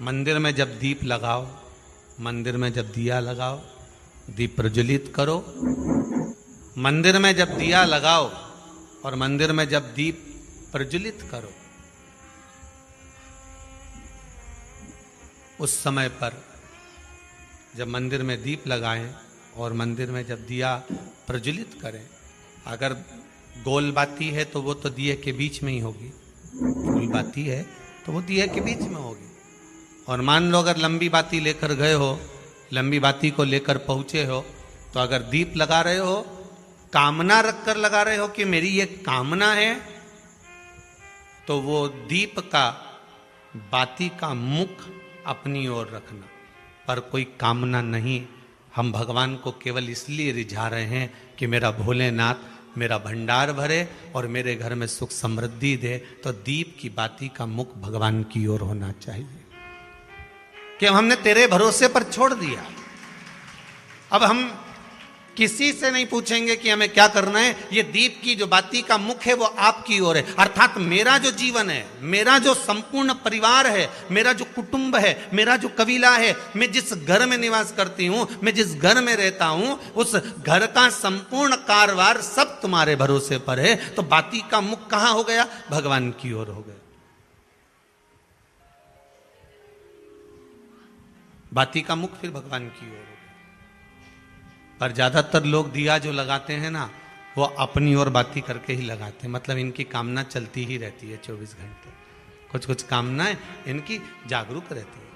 मंदिर में जब दीप लगाओ, मंदिर में जब दिया लगाओ, दीप प्रज्वलित करो। मंदिर में जब दिया लगाओ और मंदिर में जब दीप प्रज्वलित करो, उस समय पर जब मंदिर में दीप लगाएं और मंदिर में जब दिया प्रज्वलित करें, अगर गोल बाती है तो वो तो दिए के बीच में ही होगी, फूल बाती है तो वो दिए के बीच में होगी। और मान लो अगर लंबी बाती लेकर गए हो, लंबी बाती को लेकर पहुंचे हो, तो अगर दीप लगा रहे हो, कामना रखकर लगा रहे हो कि मेरी ये कामना है, तो वो दीप का, बाती का मुख अपनी ओर रखना, पर कोई कामना नहीं। हम भगवान को केवल इसलिए रिझा रहे हैं कि मेरा भोलेनाथ मेरा भंडार भरे और मेरे घर में सुख समृद्धि दे। तो दीप की बाती का मुख भगवान की ओर होना चाहिए कि हमने तेरे भरोसे पर छोड़ दिया। अब हम किसी से नहीं पूछेंगे कि हमें क्या करना है, ये दीप की जो बाती का मुख है वो आपकी ओर है। अर्थात मेरा जो जीवन है, मेरा जो संपूर्ण परिवार है, मेरा जो कुटुंब है, मेरा जो कबीला है, मैं जिस घर में निवास करती हूं, मैं जिस घर में रहता हूं, उस घर का संपूर्ण कारभार सब तुम्हारे भरोसे पर है। तो बाती का मुख कहां हो गया? भगवान की ओर हो गया। बाती का मुख फिर भगवान की ओर हो गया। पर ज्यादातर लोग दिया जो लगाते हैं ना, वो अपनी ओर बाती करके ही लगाते हैं। मतलब इनकी कामना चलती ही रहती है 24 घंटे। कुछ कुछ कामनाएं इनकी जागरूक रहती है,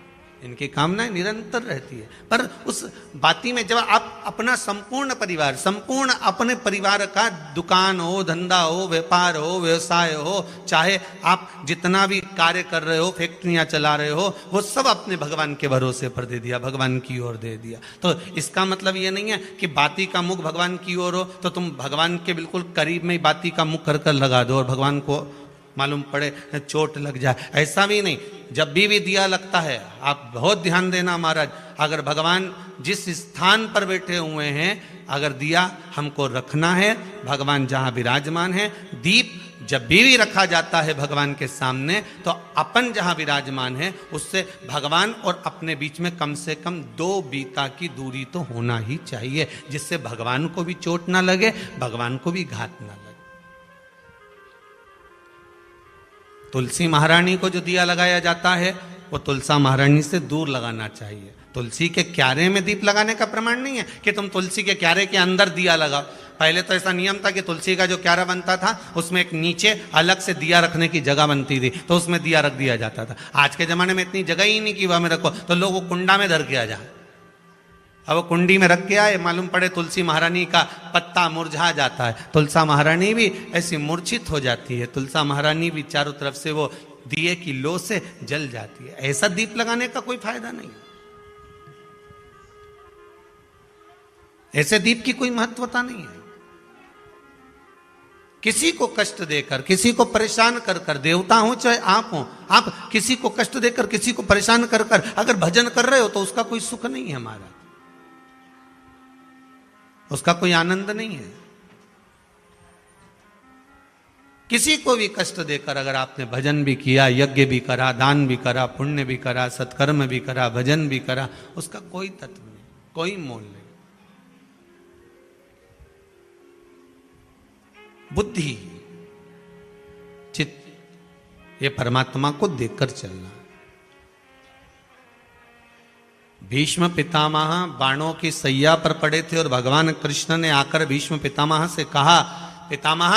इनकी कामनाएं निरंतर रहती है। पर उस बाती में जब आप अपना संपूर्ण परिवार, संपूर्ण अपने परिवार का, दुकान हो, धंधा हो, व्यापार हो, व्यवसाय हो, चाहे आप जितना भी कार्य कर रहे हो, फैक्ट्रियां चला रहे हो, वो सब अपने भगवान के भरोसे पर दे दिया, भगवान की ओर दे दिया। तो इसका मतलब ये नहीं है कि बाती का मुख भगवान की ओर हो तो तुम भगवान के बिल्कुल करीब में ही बाती का मुख कर लगा दो और भगवान को मालूम पड़े चोट लग जाए, ऐसा भी नहीं। जब भी दिया लगता है, आप बहुत ध्यान देना महाराज, अगर भगवान जिस स्थान पर बैठे हुए हैं, अगर दिया हमको रखना है, भगवान जहां विराजमान है, दीप जब भी रखा जाता है भगवान के सामने, तो अपन जहां विराजमान है उससे भगवान और अपने बीच में कम से कम 2 बीता की दूरी तो होना ही चाहिए, जिससे भगवान को भी चोट ना लगे, भगवान को भी घात ना लगे। तुलसी महारानी को जो दिया लगाया जाता है वो तुलसा महारानी से दूर लगाना चाहिए। तुलसी के क्यारे में दीप लगाने का प्रमाण नहीं है कि तुम तुलसी के क्यारे के अंदर दिया लगाओ। पहले तो ऐसा नियम था कि तुलसी का जो क्यारा बनता था उसमें एक नीचे अलग से दिया रखने की जगह बनती थी, तो उसमें दिया रख दिया जाता था। आज के जमाने में इतनी जगह ही नहीं कि वह में रखो, तो लोग वो कुंडा में धर के आ जाए। अब वो कुंडी में रख के आए, मालूम पड़े तुलसी महारानी का पत्ता मुरझा जाता है, तुलसा महारानी भी ऐसी मूर्छित हो जाती है, तुलसा महारानी भी चारों तरफ से वो दिए की लो से जल जाती है। ऐसा दीप लगाने का कोई फायदा नहीं, ऐसे दीप की कोई महत्वता नहीं है। किसी को कष्ट देकर, किसी को परेशान कर कर, देवता हो चाहे आप हो, आप किसी को कष्ट देकर, किसी को परेशान कर कर अगर भजन कर रहे हो तो उसका कोई सुख नहीं है हमारा, उसका कोई आनंद नहीं है। किसी को भी कष्ट देकर अगर आपने भजन भी किया, यज्ञ भी करा, दान भी करा, पुण्य भी करा, सत्कर्म भी करा, भजन भी करा, उसका कोई तत्व नहीं, कोई मोल नहीं। बुद्धि, चित्त, ये परमात्मा को देखकर चलना। भीष्म पितामह बाणों की सैया पर पड़े थे और भगवान कृष्ण ने आकर भीष्म पितामह से कहा, पितामह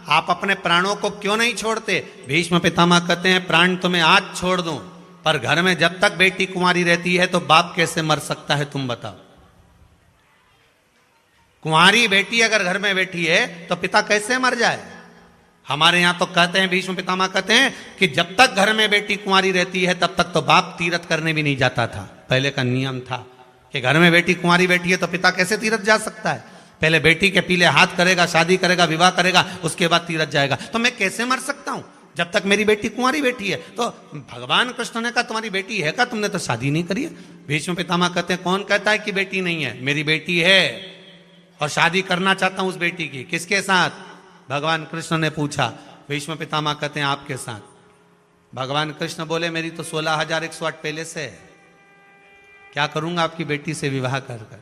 आप अपने प्राणों को क्यों नहीं छोड़ते? भीष्म पितामह कहते हैं, प्राण तो मैं आज छोड़ दूं, पर घर में जब तक बेटी कुंवारी रहती है तो बाप कैसे मर सकता है, तुम बताओ। कुंवारी बेटी अगर घर में बैठी है तो पिता कैसे मर जाए? हमारे यहां तो कहते हैं, भीष्म पितामह कहते हैं कि जब तक घर में बेटी कुंवारी रहती है तब तक तो बाप तीर्थ करने भी नहीं जाता था। पहले का नियम था कि घर में बेटी कुंवारी बैठी है तो पिता कैसे तीर्थ जा सकता है? पहले बेटी के पीले हाथ करेगा, शादी करेगा, विवाह करेगा, उसके बाद तीर्थ जाएगा। तो मैं कैसे मर सकता हूं जब तक मेरी बेटी कुंवारी बैठी है? तो भगवान कृष्ण ने कहा, तुम्हारी बेटी है क्या? तुमने तो शादी नहीं करी है। भीष्म पितामह कहते हैं, कौन कहता है कि बेटी नहीं है? मेरी बेटी है और शादी करना चाहता हूं उस बेटी की। किसके साथ? भगवान कृष्ण ने पूछा। भीष्म पितामह कहते हैं, आपके साथ। भगवान कृष्ण बोले मेरी तो 16,108 पहले से है, क्या करूंगा आपकी बेटी से विवाह कर कर।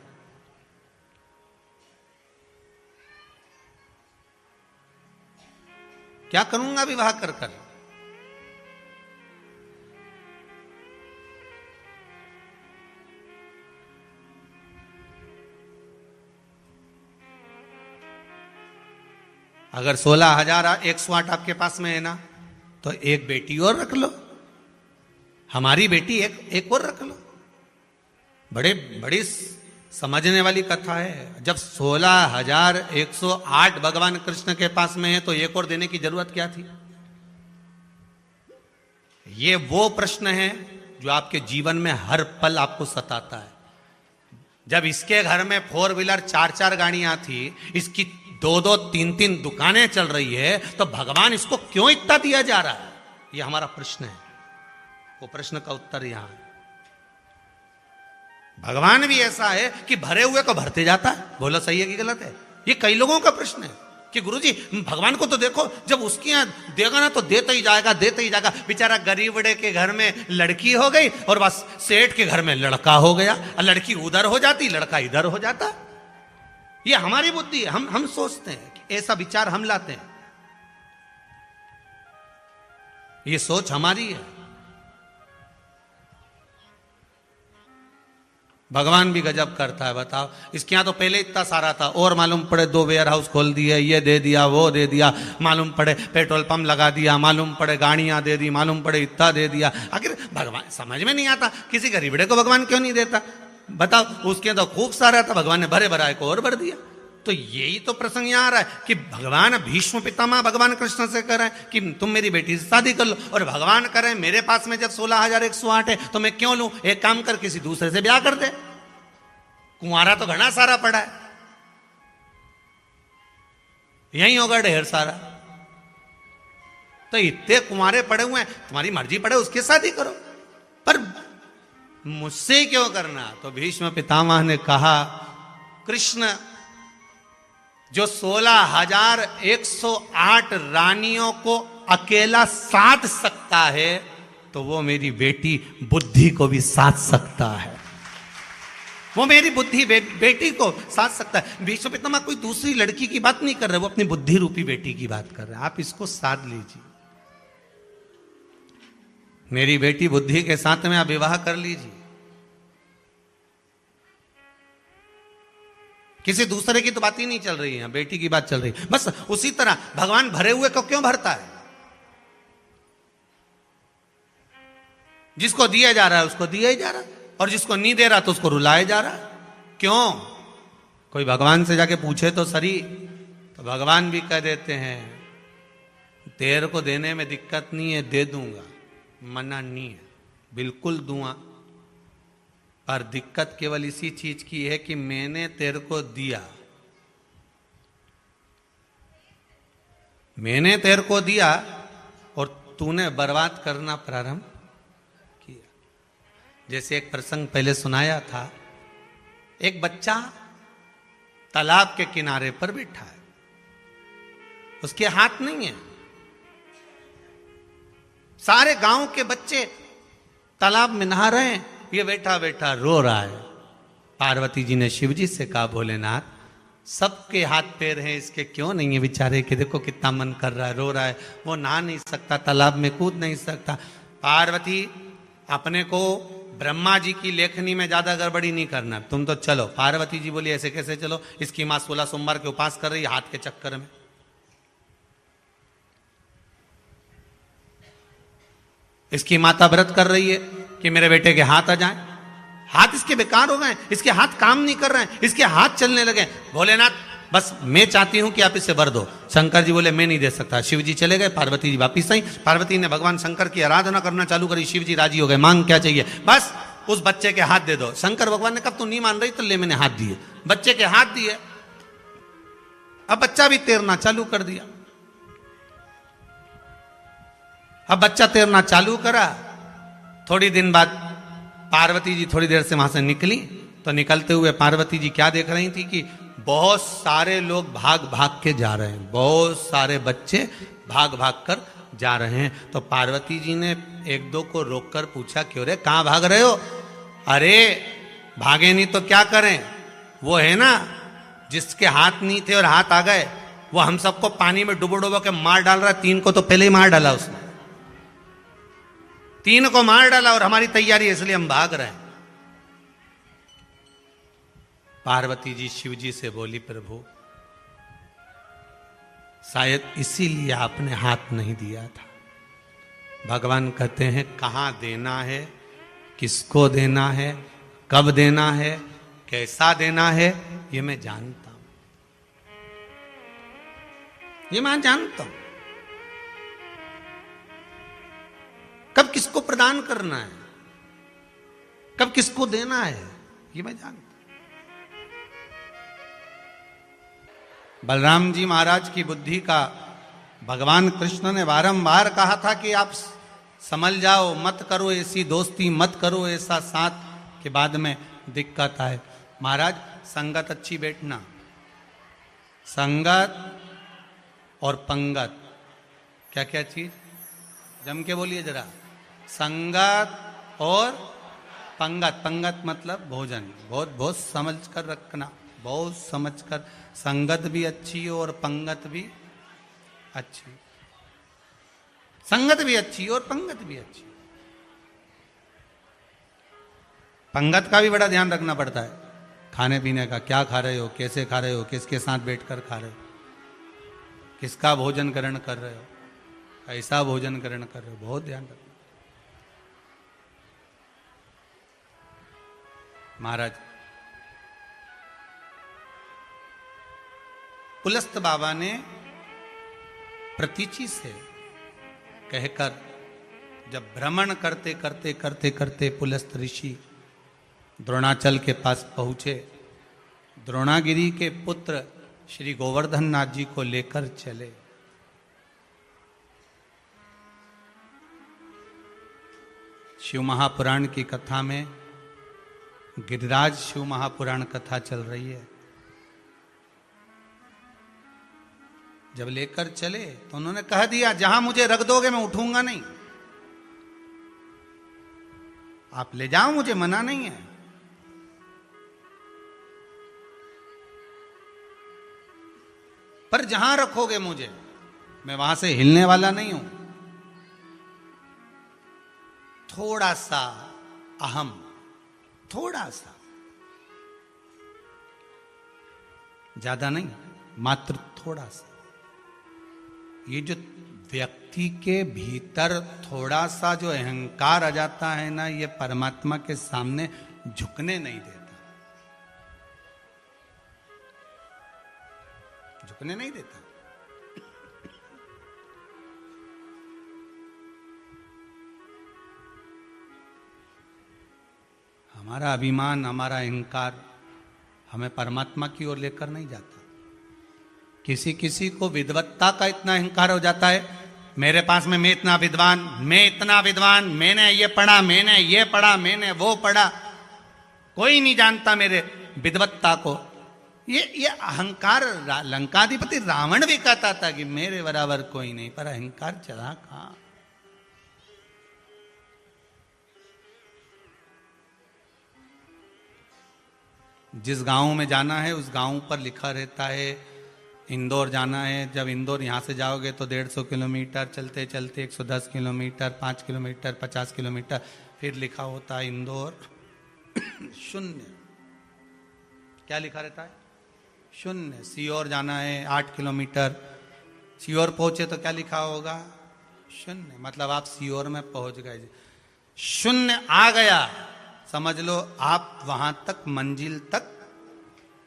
क्या करूंगा विवाह कर कर। अगर 16,108 आपके पास में है ना, तो एक बेटी और रख लो, हमारी बेटी एक और रख लो। बड़ी समझने वाली कथा है। जब 16,108 भगवान कृष्ण के पास में है तो एक और देने की जरूरत क्या थी। ये वो प्रश्न है जो आपके जीवन में हर पल आपको सताता है। जब इसके घर में 4 व्हीलर 4 गाड़ियां थी, इसकी 2 3 दुकानें चल रही है, तो भगवान इसको क्यों इतना दिया जा रहा है, ये हमारा प्रश्न है। वो प्रश्न का उत्तर यहां है। भगवान भी ऐसा है कि भरे हुए को भरते जाता है। बोलो सही है कि गलत है। ये कई लोगों का प्रश्न है कि गुरुजी भगवान को तो देखो, जब उसके यहां देगा ना तो देता ही जाएगा, देता ही जाएगा। बेचारा गरीबड़े के घर में लड़की हो गई और बस सेठ के घर में लड़का हो गया, और लड़की उधर हो जाती, लड़का इधर हो जाता। ये हमारी बुद्धि है। हम सोचते हैं कि ऐसा विचार हम लाते हैं, ये सोच हमारी है। भगवान भी गजब करता है। बताओ, इसके यहां तो पहले इतना सारा था, और मालूम पड़े 2 वेयर हाउस खोल दिए, ये दे दिया, वो दे दिया, मालूम पड़े पेट्रोल पंप लगा दिया, मालूम पड़े गाड़ियां दे दी, मालूम पड़े इतना दे दिया। आखिर भगवान समझ में नहीं आता, किसी गरीबड़े को भगवान क्यों नहीं देता। बताओ, उसके तो खूब सारा था, भगवान ने भरे भराए को और भर दिया। तो यही तो प्रसंग यहां आ रहा है कि भगवान भीष्म पितामह भगवान कृष्ण से कह रहे हैं कि तुम मेरी बेटी से शादी कर लो, और भगवान कह रहे हैं मेरे पास में जब 16,108 है तो मैं क्यों लूं, एक काम कर किसी दूसरे से ब्याह कर दे, कुंवारा तो घना सारा पड़ा है, यही होगा ढेर सारा। तो इतने कुंवारे पड़े हुए हैं, तुम्हारी मर्जी पड़े उसके शादी करो, पर मुझसे क्यों करना। तो भीष्म पितामह ने कहा, कृष्ण जो 16,108 रानियों को अकेला साध सकता है, तो वो मेरी बेटी बुद्धि को भी साध सकता है। वो मेरी बुद्धि बेटी को साध सकता है। भीष्म पितामह कोई दूसरी लड़की की बात नहीं कर रहे, वो अपनी बुद्धि रूपी बेटी की बात कर रहे हैं। आप इसको साध लीजिए, मेरी बेटी बुद्धि के साथ में आप विवाह कर लीजिए। किसी दूसरे की तो बात ही नहीं चल रही है, बेटी की बात चल रही है। बस उसी तरह भगवान भरे हुए को क्यों भरता है। जिसको दिया जा रहा है उसको दिया ही जा रहा है, और जिसको नहीं दे रहा तो उसको रुलाया जा रहा है। क्यों। कोई भगवान से जाके पूछे तो सही, तो भगवान भी कह देते हैं तेरे को देने में दिक्कत नहीं है, दे दूंगा, मना नहीं है, बिल्कुल दूंगा, पर दिक्कत केवल इसी चीज की है कि मैंने तेरे को दिया, मैंने तेरे को दिया और तूने बर्बाद करना प्रारंभ किया। जैसे एक प्रसंग पहले सुनाया था, एक बच्चा तालाब के किनारे पर बैठा है, उसके हाथ नहीं है। सारे गांव के बच्चे तालाब में नहा रहे हैं, ये बैठा बैठा रो रहा है। पार्वती जी ने शिव जी से कहा, भोलेनाथ सबके हाथ पैर हैं, इसके क्यों नहीं है बेचारे के, देखो कितना मन कर रहा है, रो रहा है, वो नहा नहीं सकता, तालाब में कूद नहीं सकता। पार्वती अपने को ब्रह्मा जी की लेखनी में ज्यादा गड़बड़ी नहीं करना, तुम तो चलो। पार्वती जी बोली ऐसे कैसे चलो, इसकी मां 16 सोमवार के उपास कर रही है हाथ के चक्कर में। इसकी माता व्रत कर रही है कि मेरे बेटे के हाथ आ जाएं, हाथ इसके बेकार हो गए, इसके हाथ काम नहीं कर रहे हैं, इसके हाथ चलने लगे। भोलेनाथ बस मैं चाहती हूं कि आप इसे वर दो। शंकर जी बोले मैं नहीं दे सकता। शिव जी चले गए, पार्वती जी वापिस आई। पार्वती ने भगवान शंकर की आराधना करना चालू करी, शिव जी राजी हो गए, मांग क्या चाहिए, बस उस बच्चे के हाथ दे दो। शंकर भगवान ने कहा तू नहीं मान रही तो ले, मैंने हाथ दिए, बच्चे के हाथ दिए। अब बच्चा भी तैरना चालू कर दिया। अब बच्चा तैरना चालू करा, थोड़ी दिन बाद पार्वती जी थोड़ी देर से वहां से निकली, तो निकलते हुए पार्वती जी क्या देख रही थी कि बहुत सारे लोग भाग भाग के जा रहे हैं, बहुत सारे बच्चे भाग भाग कर जा रहे हैं। तो पार्वती जी ने एक दो को रोककर पूछा, क्यों रे, कहां भाग रहे हो? अरे भागे नहीं तो क्या करें, वो है ना जिसके हाथ नहीं थे और हाथ आ गए, वो हम सबको पानी में डुबो डुबो के मार डाल रहा है। 3 को तो पहले ही मार डाला उसने, 3 को मार डाला और हमारी तैयारी है, इसलिए हम भाग रहे हैं। पार्वती जी शिव जी से बोली, प्रभु शायद इसीलिए आपने हाथ नहीं दिया था। भगवान कहते हैं कहां देना है, किसको देना है, कब देना है, कैसा देना है, ये मैं जानता हूं, ये मैं जानता हूं। कब किसको प्रदान करना है, कब किसको देना है, ये मैं जानता हूं। बलराम जी महाराज की बुद्धि का भगवान कृष्ण ने बारंबार कहा था कि आप संभल जाओ, मत करो ऐसी दोस्ती, मत करो ऐसा साथ के बाद में दिक्कत आए। महाराज संगत अच्छी बैठना, संगत और पंगत, क्या क्या चीज, जम के बोलिए जरा, संगत और पंगत। पंगत मतलब भोजन, बहुत बहुत समझ कर रखना, बहुत समझ कर। संगत भी अच्छी हो और पंगत भी अच्छी, संगत भी अच्छी और पंगत भी अच्छी। पंगत का भी बड़ा ध्यान रखना पड़ता है, खाने पीने का, क्या खा रहे हो, कैसे खा रहे हो, किसके साथ बैठकर खा रहे हो, किसका भोजन ग्रहण कर रहे हो, ऐसा भोजन ग्रहण कर रहे हो, बहुत ध्यान रखना। महाराज पुलस्त बाबा ने प्रतीचि से कहकर जब भ्रमण करते करते करते करते पुलस्त ऋषि द्रोणाचल के पास पहुंचे, द्रोणागिरी के पुत्र श्री गोवर्धन नाथ जी को लेकर चले। शिव महापुराण की कथा में गिरिराज शिव महापुराण कथा चल रही है। जब लेकर चले तो उन्होंने कह दिया, जहां मुझे रख दोगे मैं उठूंगा नहीं, आप ले जाओ, मुझे मना नहीं है। पर जहां रखोगे मुझे, मैं वहां से हिलने वाला नहीं हूं। थोड़ा सा अहम, थोड़ा सा, ज्यादा नहीं, मात्र थोड़ा सा। ये जो व्यक्ति के भीतर थोड़ा सा जो अहंकार आ जाता है ना, ये परमात्मा के सामने झुकने नहीं देता, झुकने नहीं देता। हमारा अभिमान, हमारा अहंकार हमें परमात्मा की ओर लेकर नहीं जाता। किसी किसी को विद्वत्ता का इतना अहंकार हो जाता है, मेरे पास में मैं इतना विद्वान, मैं इतना विद्वान, मैंने ये पढ़ा, मैंने ये पढ़ा, मैंने वो पढ़ा, कोई नहीं जानता मेरे विद्वत्ता को। ये अहंकार, लंकाधिपति रावण भी कहता था कि मेरे बराबर कोई नहीं, पर अहंकार चला कहां। जिस गांव में जाना है उस गांव पर लिखा रहता है इंदौर जाना है। जब इंदौर यहाँ से जाओगे तो 150 किलोमीटर, चलते चलते 110 किलोमीटर, 5 किलोमीटर, 50 किलोमीटर, फिर लिखा होता है इंदौर शून्य। क्या लिखा रहता है? शून्य। सीहोर जाना है 8 किलोमीटर, सीहोर पहुंचे तो क्या लिखा होगा? शून्य। मतलब आप सीहोर में पहुंच गए, शून्य आ गया, समझ लो आप वहां तक, मंजिल तक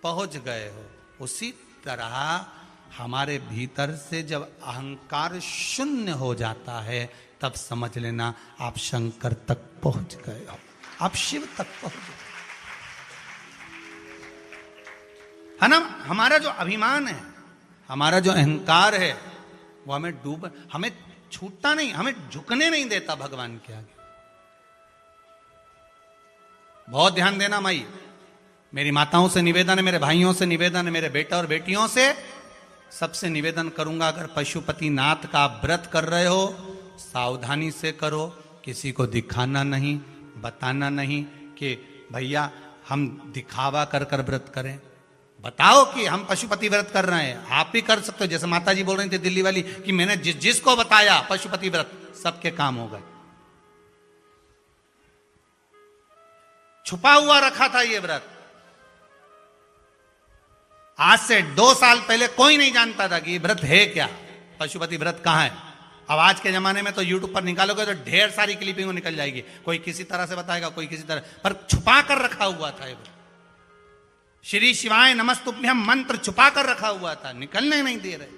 पहुंच गए हो। उसी तरह हमारे भीतर से जब अहंकार शून्य हो जाता है तब समझ लेना आप शंकर तक पहुंच गए हो, आप शिव तक पहुंच गए, है ना। हमारा जो अभिमान है, हमारा जो अहंकार है, वो हमें हमें छूटता नहीं, हमें झुकने नहीं देता भगवान के आगे। बहुत ध्यान देना माई, मेरी माताओं से निवेदन है, मेरे भाइयों से निवेदन है, मेरे बेटा और बेटियों से सबसे निवेदन करूंगा, अगर पशुपतिनाथ का व्रत कर रहे हो सावधानी से करो, किसी को दिखाना नहीं, बताना नहीं कि भैया हम दिखावा कर कर व्रत करें। बताओ कि हम पशुपति व्रत कर रहे हैं, आप भी कर सकते हो। जैसे माता जी बोल रही थी दिल्ली वाली कि मैंने जिसको बताया पशुपति व्रत, सबके काम हो गए। छुपा हुआ रखा था ये व्रत। आज से 2 साल पहले कोई नहीं जानता था कि ये व्रत है क्या, पशुपति व्रत कहां है। अब आज के जमाने में तो यूट्यूब पर निकालोगे तो ढेर सारी क्लिपिंग निकल जाएगी, कोई किसी तरह से बताएगा, कोई किसी तरह, पर छुपा कर रखा हुआ था ये व्रत। श्री शिवाय नमस्तुभ्यम मंत्र छुपा कर रखा हुआ था, निकलने नहीं दे रहे।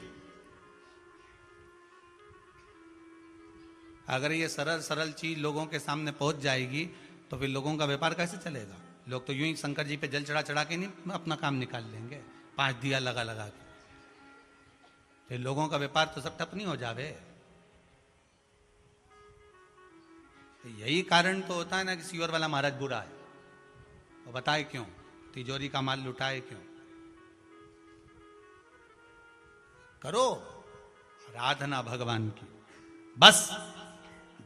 अगर ये सरल सरल चीज लोगों के सामने पहुंच जाएगी तो फिर लोगों का व्यापार कैसे चलेगा। लोग तो यूं ही शंकर जी पे जल चढ़ा चढ़ा के नहीं अपना काम निकाल लेंगे, 5 दिया लगा लगा के, फिर लोगों का व्यापार तो सब ठप नहीं हो जावे। तो यही कारण तो होता है ना कि सीवर वाला महाराज बुरा है, वो बताए क्यों, तिजोरी का माल लुटाए क्यों। करो आराधना भगवान की, बस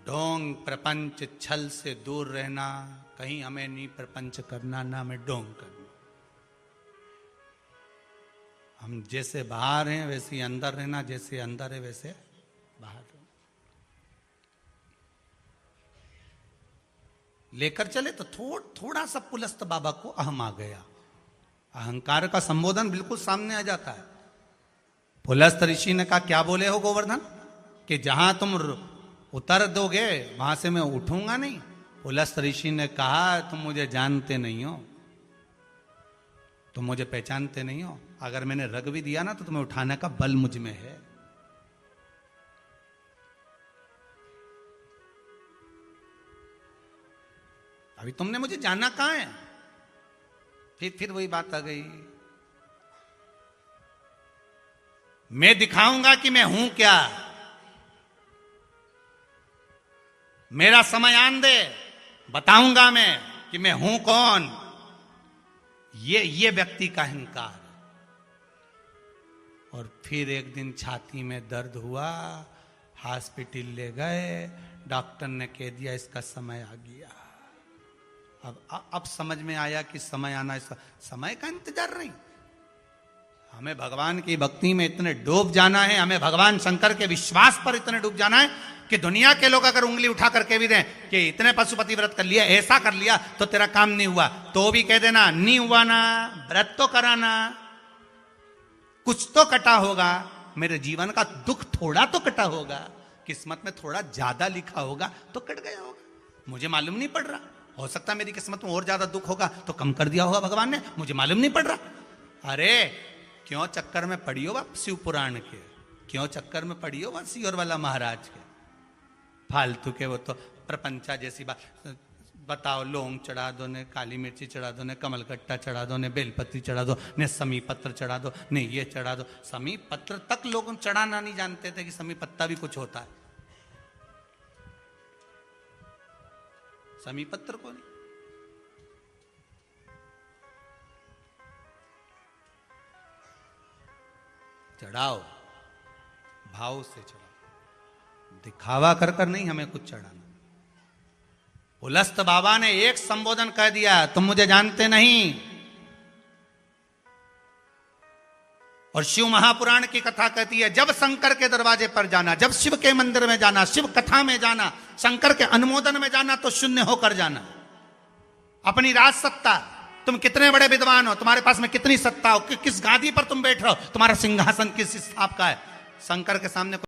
ढोंग प्रपंच छल से दूर रहना, कहीं हमें नहीं प्रपंच करना, ना हमें ढोंग करना। हम जैसे बाहर हैं वैसे ही अंदर रहना, जैसे अंदर है वैसे बाहर रहना। लेकर चले तो थोड़ा सा पुलस्त बाबा को अहम आ गया, अहंकार का संबोधन बिल्कुल सामने आ जाता है। पुलस्त ऋषि ने कहा क्या बोले हो गोवर्धन, कि जहां तुम उतर दोगे वहां से मैं उठूंगा नहीं। पुलस्त ऋषि ने कहा तुम मुझे जानते नहीं हो, तुम मुझे पहचानते नहीं हो, अगर मैंने रग भी दिया ना तो तुम्हें उठाने का बल मुझ में है। अभी तुमने मुझे जाना कहां है। फिर वही बात आ गई, मैं दिखाऊंगा कि मैं हूं क्या, मेरा समय आन दे, बताऊंगा मैं कि मैं हूं कौन। ये व्यक्ति का अहंकार है। और फिर एक दिन छाती में दर्द हुआ, हॉस्पिटल ले गए, डॉक्टर ने कह दिया इसका समय आ गया। अब समझ में आया कि समय आना, इसका समय का इंतजार नहीं, हमें भगवान की भक्ति में इतने डूब जाना है, हमें भगवान शंकर के विश्वास पर इतने डूब जाना है कि दुनिया के लोग अगर उंगली उठा करके भी दें कि इतने पशुपति व्रत कर लिया, ऐसा कर लिया तो तेरा काम नहीं हुआ, तो भी कह देना नहीं हुआ ना, व्रत तो कराना, कुछ तो कटा होगा, मेरे जीवन का दुख थोड़ा तो कटा होगा, किस्मत में थोड़ा ज्यादा लिखा होगा तो कट गया होगा, मुझे मालूम नहीं पड़ रहा। हो सकता है मेरी किस्मत में और ज्यादा दुख होगा तो कम कर दिया होगा भगवान ने, मुझे मालूम नहीं पड़ रहा। अरे क्यों चक्कर में पड़ी हो आप शिव पुराण के, क्यों चक्कर में पड़ी हो वह सीवर वाला महाराज के फालतू के, वो तो प्रपंचा जैसी बात। बताओ लौंग चढ़ा दो ने, काली मिर्ची चढ़ा दो ने, कमलकट्टा चढ़ा दो ने, बेलपत्ती चढ़ा दो ने, समी पत्र चढ़ा दो ने, ये चढ़ा दो। समी पत्र तक लोग चढ़ाना नहीं जानते थे कि समी पत्ता भी कुछ होता है, समी पत्र को नहीं। चढ़ाओ, भाव से चढ़ाओ, दिखावा कर कर नहीं हमें कुछ चढ़ाना। पुलस्त बाबा ने एक संबोधन कह दिया, तुम मुझे जानते नहीं। और शिव महापुराण की कथा कहती है जब शंकर के दरवाजे पर जाना, जब शिव के मंदिर में जाना, शिव कथा में जाना, शंकर के अनुमोदन में जाना तो शून्य होकर जाना। अपनी राज सत्ता, तुम कितने बड़े विद्वान हो, तुम्हारे पास में कितनी सत्ता हो, किस गादी पर तुम बैठ रहे हो, तुम्हारा सिंहासन किस स्थाप का है, शंकर के सामने